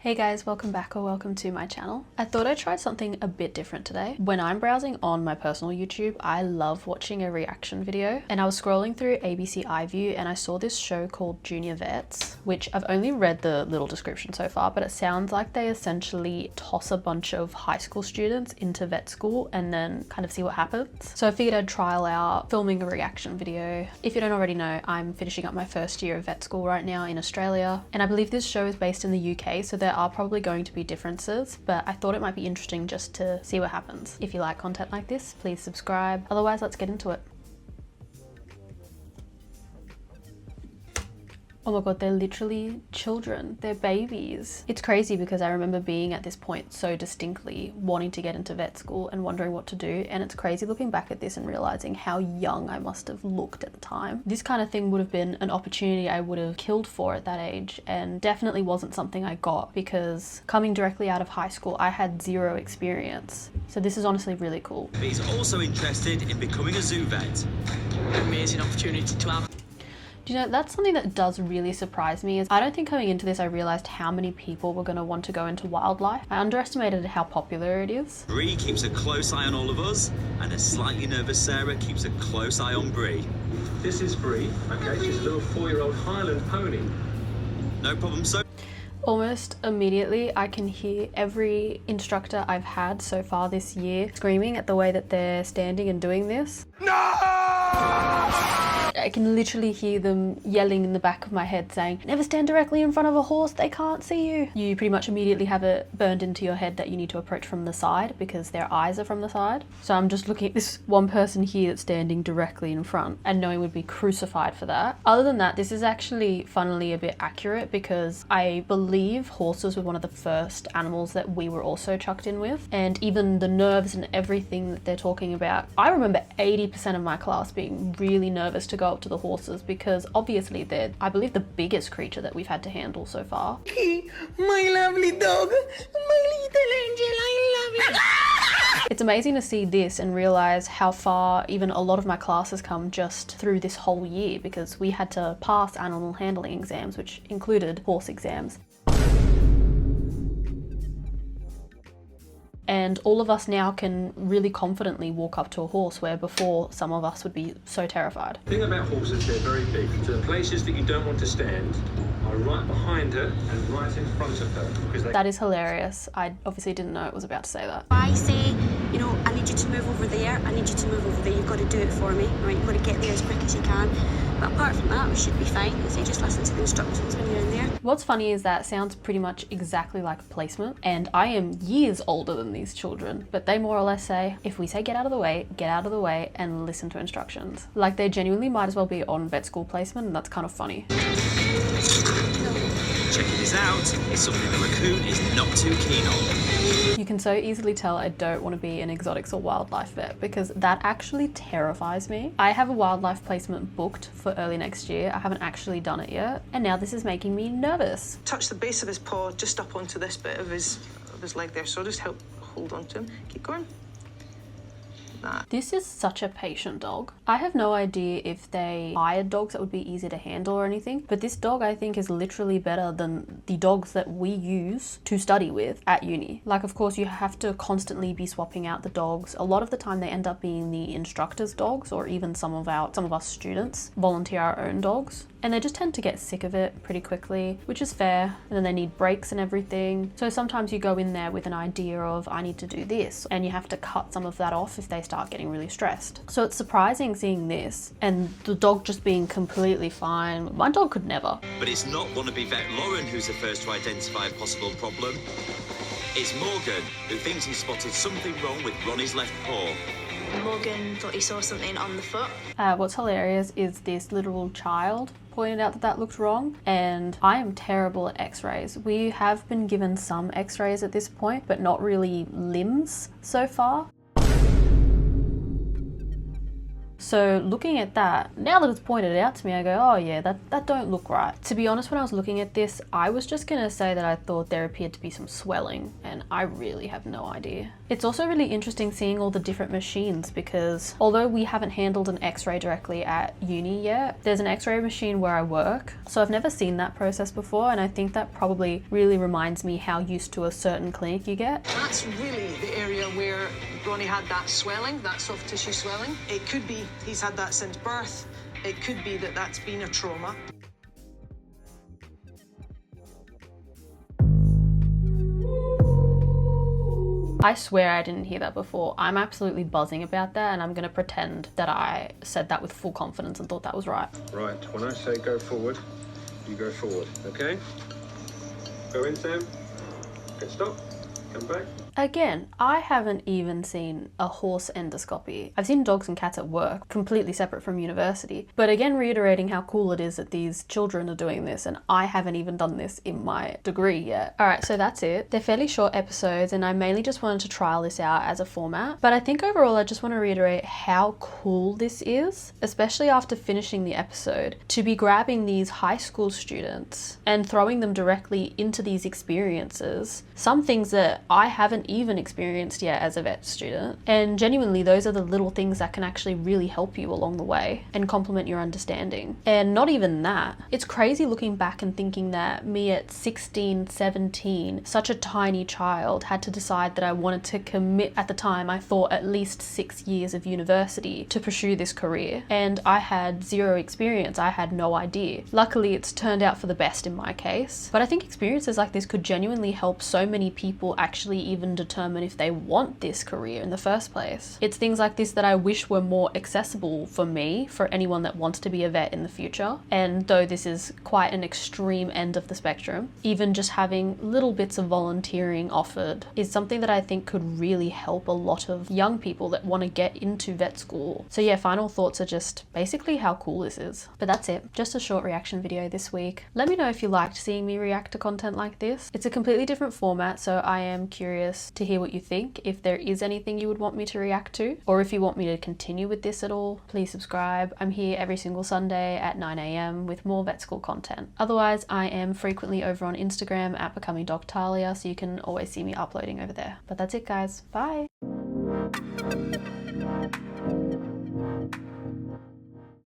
Hey guys, welcome back or welcome to my channel. I thought I'd try something a bit different today. When I'm browsing on my personal YouTube, I love watching a reaction video, and I was scrolling through ABC iView and I saw this show called Junior Vets, which I've only read the little description so far, but it sounds like they essentially toss a bunch of high school students into vet school and then kind of see what happens. So I figured I'd trial out filming a reaction video. If you don't already know, I'm finishing up my first year of vet school right now in Australia, and I believe this show is based in the UK, so there are probably going to be differences, but I thought it might be interesting just to see what happens. If you like content like this, please subscribe. Otherwise, let's get into it. Oh my god, they're literally children. They're babies. It's crazy because I remember being at this point so distinctly wanting to get into vet school and wondering what to do, and it's crazy looking back at this and realizing how young I must have looked at the time. This kind of thing would have been an opportunity I would have killed for at that age, and definitely wasn't something I got because coming directly out of high school, I had zero experience. So this is honestly really cool. He's also interested in becoming a zoo vet. Amazing opportunity to have. You know, that's something that does really surprise me. Is I don't think coming into this I realized how many people were going to want to go into wildlife. I underestimated how popular it is. Bree keeps a close eye on all of us, and a slightly nervous Sarah keeps a close eye on Bree. This is Bree, okay? She's a little 4-year-old Highland pony. No problem, so. Almost immediately I can hear every instructor I've had so far this year screaming at the way that they're standing and doing this. No! I can literally hear them yelling in the back of my head saying, never stand directly in front of a horse, they can't see you. You pretty much immediately have it burned into your head that you need to approach from the side because their eyes are from the side. So I'm just looking at this one person here that's standing directly in front and knowing would be crucified for that. Other than that, this is actually funnily a bit accurate because I believe horses were one of the first animals that we were also chucked in with, and even the nerves and everything that they're talking about. I remember 80% of my class being really nervous to go up to the horses because obviously they're, I believe, the biggest creature that we've had to handle so far. My lovely dog, my little angel, I love it. It's amazing to see this and realize how far even a lot of my classes come just through this whole year, because we had to pass animal handling exams, which included horse exams. And all of us now can really confidently walk up to a horse where before some of us would be so terrified. The thing about horses, they're very big. The places that you don't want to stand are right behind her and right in front of her. Because That is hilarious. I obviously didn't know it was about to say that. I say, you know, I need you to move over there, I need you to move over there, you've got to do it for me, right? You've got to get there as quick as you can. But apart from that, we should be fine. I say just listen to the instructions when you're in there. What's funny is that sounds pretty much exactly like a placement, and I am years older than these children, but they more or less say, if we say get out of the way and listen to instructions. Like they genuinely might as well be on vet school placement, and that's kind of funny. Checking this out is something the raccoon is not too keen on. You can so easily tell I don't want to be an exotics or wildlife vet because that actually terrifies me. I have a wildlife placement booked for early next year. I haven't actually done it yet, and now this is making me nervous. Touch the base of his paw just up onto this bit of his leg there, so just help hold on to him. Keep going. This is such a patient dog. I have no idea if they hired dogs that would be easy to handle or anything, but this dog I think is literally better than the dogs that we use to study with at uni. Like, of course, you have to constantly be swapping out the dogs. A lot of the time they end up being the instructor's dogs, or even some of us students volunteer our own dogs. And they just tend to get sick of it pretty quickly, which is fair. And then they need breaks and everything. So sometimes you go in there with an idea of, I need to do this, and you have to cut some of that off if they start getting really stressed. So it's surprising seeing this and the dog just being completely fine. My dog could never. But it's not wannabe vet Lauren who's the first to identify a possible problem. It's Morgan, who thinks he spotted something wrong with Ronnie's left paw. Morgan thought he saw something on the foot. What's hilarious is this literal child pointed out that that looked wrong, and I am terrible at x-rays. We have been given some x-rays at this point, but not really limbs so far. So looking at that, now that it's pointed out to me, I go, oh yeah, that don't look right. To be honest, when I was looking at this, I was just gonna say that I thought there appeared to be some swelling, and I really have no idea. It's also really interesting seeing all the different machines, because although we haven't handled an x-ray directly at uni yet, there's an x-ray machine where I work. So I've never seen that process before, and I think that probably really reminds me how used to a certain clinic you get. That's really the area where Ronnie had that swelling, that soft tissue swelling. It could be he's had that since birth. It could be that that's been a trauma. I swear I didn't hear that before. I'm absolutely buzzing about that, and I'm gonna pretend that I said that with full confidence and thought that was right. Right, when I say go forward, you go forward, okay? Go in, Sam. Okay, stop. Come back. Again, I haven't even seen a horse endoscopy. I've seen dogs and cats at work, completely separate from university. But again, reiterating how cool it is that these children are doing this, and I haven't even done this in my degree yet. Alright, so that's it. They're fairly short episodes, and I mainly just wanted to trial this out as a format. But I think overall, I just want to reiterate how cool this is, especially after finishing the episode, to be grabbing these high school students and throwing them directly into these experiences. Some things that I haven't even experienced yet as a vet student, and genuinely those are the little things that can actually really help you along the way and complement your understanding. And not even that, it's crazy looking back and thinking that me at 16, 17, such a tiny child, had to decide that I wanted to commit, at the time I thought, at least 6 years of university to pursue this career, and I had zero experience. I had no idea. Luckily it's turned out for the best in my case, but I think experiences like this could genuinely help so many people actually even determine if they want this career in the first place. It's things like this that I wish were more accessible for me, for anyone that wants to be a vet in the future. And though this is quite an extreme end of the spectrum, even just having little bits of volunteering offered is something that I think could really help a lot of young people that want to get into vet school. So yeah, final thoughts are just basically how cool this is. But that's it, just a short reaction video this week. Let me know if you liked seeing me react to content like this. It's a completely different format, so I am curious to hear what you think. If there is anything you would want me to react to, or if you want me to continue with this at all, please subscribe. I'm here every single Sunday at 9 AM with more vet school content. Otherwise, I am frequently over on Instagram at BecomingDocTalia, so you can always see me uploading over there. But that's it, guys. Bye.